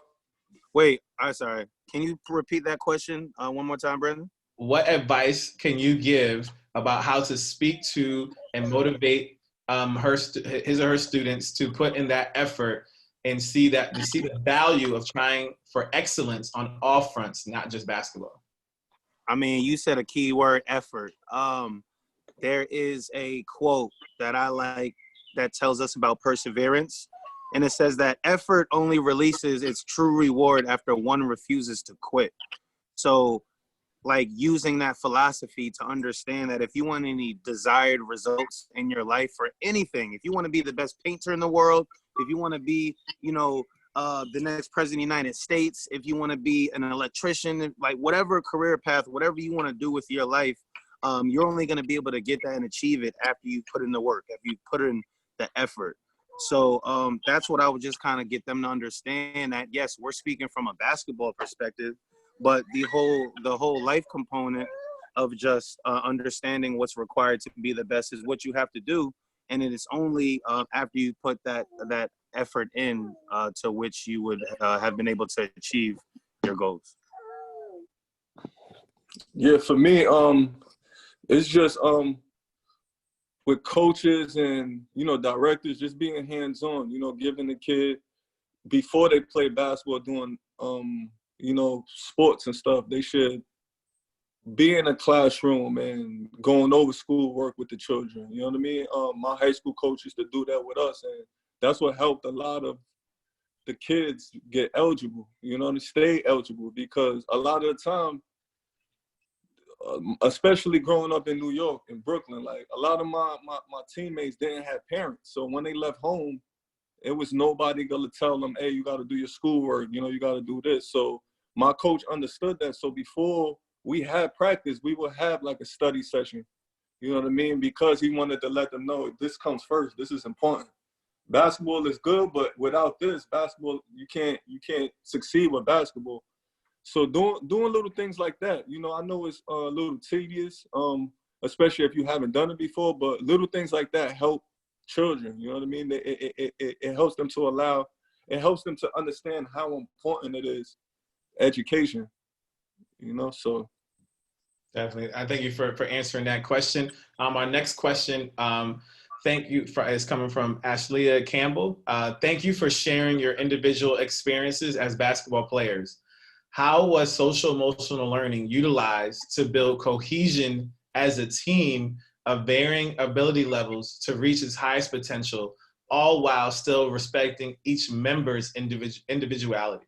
Wait, I'm sorry. Can you repeat that question one more time, Brandon? What advice can you give about how to speak to and motivate his or her students to put in that effort and see the value of trying for excellence on all fronts, not just basketball? I mean, you said a key word, effort. There is a quote that I like that tells us about perseverance. And it says that effort only releases its true reward after one refuses to quit. So like using that philosophy to understand that if you want any desired results in your life for anything, if you want to be the best painter in the world, if you want to be, the next president of the United States, if you want to be an electrician, like whatever career path, whatever you want to do with your life, you're only going to be able to get that and achieve it after you put in the work, after you put in the effort. So that's what I would just kind of get them to understand, that yes, we're speaking from a basketball perspective, but the whole life component of just understanding what's required to be the best is what you have to do. And it is only after you put that effort in to which you would have been able to achieve your goals. Yeah, for me, it's just with coaches and directors, just being hands-on. Giving the kid before they play basketball, doing sports and stuff. They should be in a classroom and going over schoolwork with the children. You know what I mean? My high school coach used to do that with us, and that's what helped a lot of the kids get eligible, to stay eligible, because a lot of the time, especially growing up in New York and Brooklyn, like a lot of my teammates didn't have parents. So when they left home, it was nobody gonna tell them, hey, you gotta do your schoolwork, you gotta do this. So my coach understood that. So before we had practice, we would have like a study session, you know what I mean? Because he wanted to let them know this comes first. This is important. Basketball is good, but without this, basketball, you can't succeed with basketball. So doing little things like that, I know it's a little tedious, especially if you haven't done it before, but little things like that help children, you know what I mean? It helps them it helps them to understand how important it is, education, so. Definitely. I thank you for answering that question. Our next question, is coming from Ashleah Campbell. Thank you for sharing your individual experiences as basketball players. How was social emotional learning utilized to build cohesion as a team of varying ability levels to reach its highest potential, all while still respecting each member's individuality?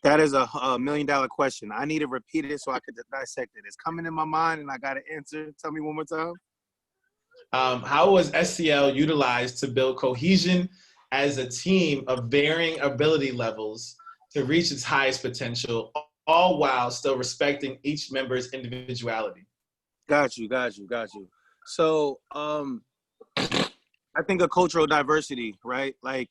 That is a million-dollar question. I need to repeat it so I could dissect it. It's coming in my mind, and I got to answer. Tell me one more time. How was SEL utilized to build cohesion as a team of varying ability levels to reach its highest potential, all while still respecting each member's individuality? Got you. So, I think of cultural diversity, right? Like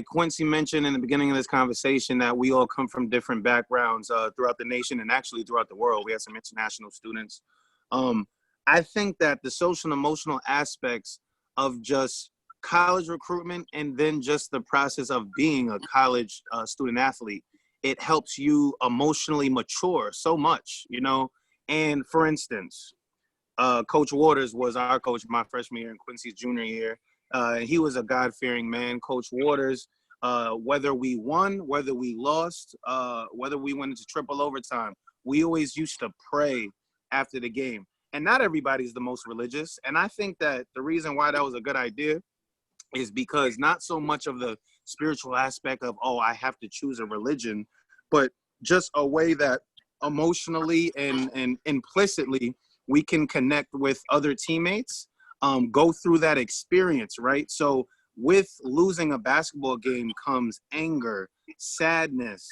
Quincy mentioned in the beginning of this conversation, that we all come from different backgrounds throughout the nation and actually throughout the world. We have some international students. I think that the social and emotional aspects of just college recruitment, and then just the process of being a college student athlete, it helps you emotionally mature so much, you know? And for instance, Coach Waters was our coach my freshman year and Quincy's junior year. He was a God-fearing man. Coach Waters, whether we won, whether we lost, whether we went into triple overtime, we always used to pray after the game. And not everybody's the most religious. And I think that the reason why that was a good idea is because not so much of the spiritual aspect of, oh, I have to choose a religion, but just a way that emotionally and implicitly we can connect with other teammates, go through that experience, right? So with losing a basketball game comes anger, sadness,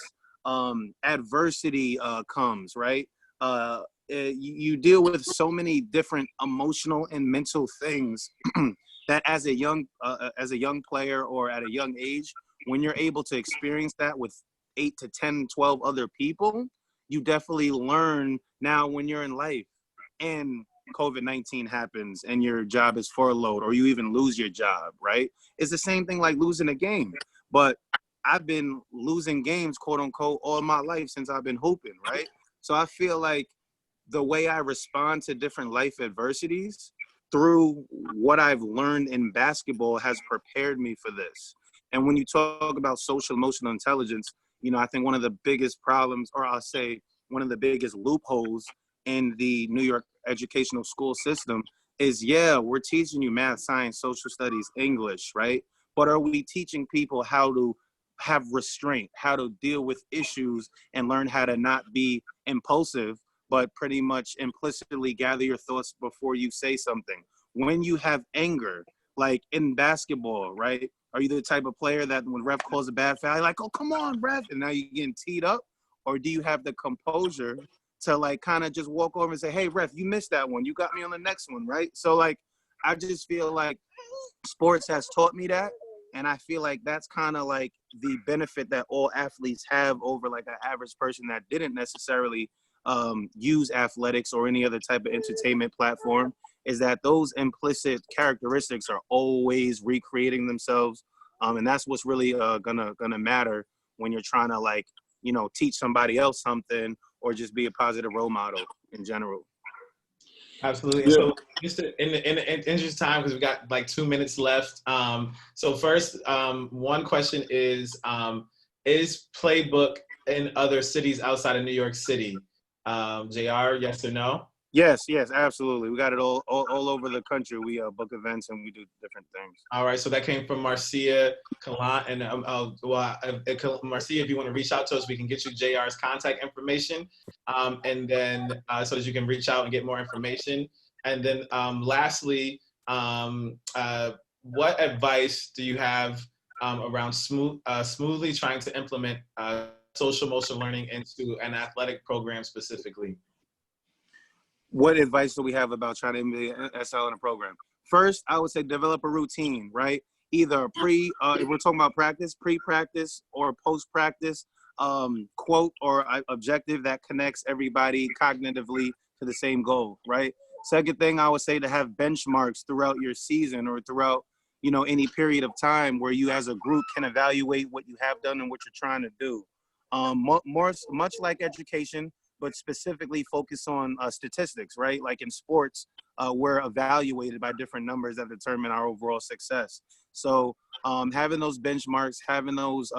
adversity comes, right? You deal with so many different emotional and mental things that as a young player or at a young age, when you're able to experience that with 8 to 10, 12 other people, you definitely learn. Now when you're in life and COVID-19 happens and your job is furloughed or you even lose your job, right? It's the same thing like losing a game. But I've been losing games, quote unquote, all my life since I've been hooping, right? So I feel like the way I respond to different life adversities through what I've learned in basketball has prepared me for this. And when you talk about social emotional intelligence, you know, I think one of the biggest problems, or I'll say one of the biggest loopholes in the New York educational school system is, yeah, we're teaching you math, science, social studies, English, right? But are we teaching people how to have restraint, how to deal with issues and learn how to not be impulsive, but pretty much implicitly gather your thoughts before you say something? When you have anger, like in basketball, right? Are you the type of player that when ref calls a bad foul, you're like, oh, come on, ref, and now you're getting teed up? Or do you have the composure to like kind of just walk over and say, hey, ref, you missed that one. You got me on the next one, right? So like, I just feel like sports has taught me that. And I feel like that's kind of like the benefit that all athletes have over like an average person that didn't necessarily use athletics or any other type of entertainment platform, is that those implicit characteristics are always recreating themselves. And that's what's really gonna matter when you're trying to like, you know, teach somebody else something or just be a positive role model in general. Absolutely. Yeah. So just in the interest of time, because we got like 2 minutes left. So first, one question is PlayBook in other cities outside of New York City? JR, yes or no? Yes, absolutely. We got it all over the country. We book events and we do different things. All right, so that came from Marcia Kalan, and Marcia, if you want to reach out to us, we can get you JR's contact information, and then so that you can reach out and get more information. And then lastly, what advice do you have around smoothly trying to implement social emotional learning into an athletic program specifically? What advice do we have about trying to implement SL in a program? First, I would say develop a routine, right? Either if we're talking about practice, pre-practice or post-practice, quote or objective that connects everybody cognitively to the same goal, right? Second thing, I would say to have benchmarks throughout your season or throughout, you know, any period of time where you as a group can evaluate what you have done and what you're trying to do. Much like education, but specifically focus on statistics, right? Like in sports, we're evaluated by different numbers that determine our overall success. So having those benchmarks, having those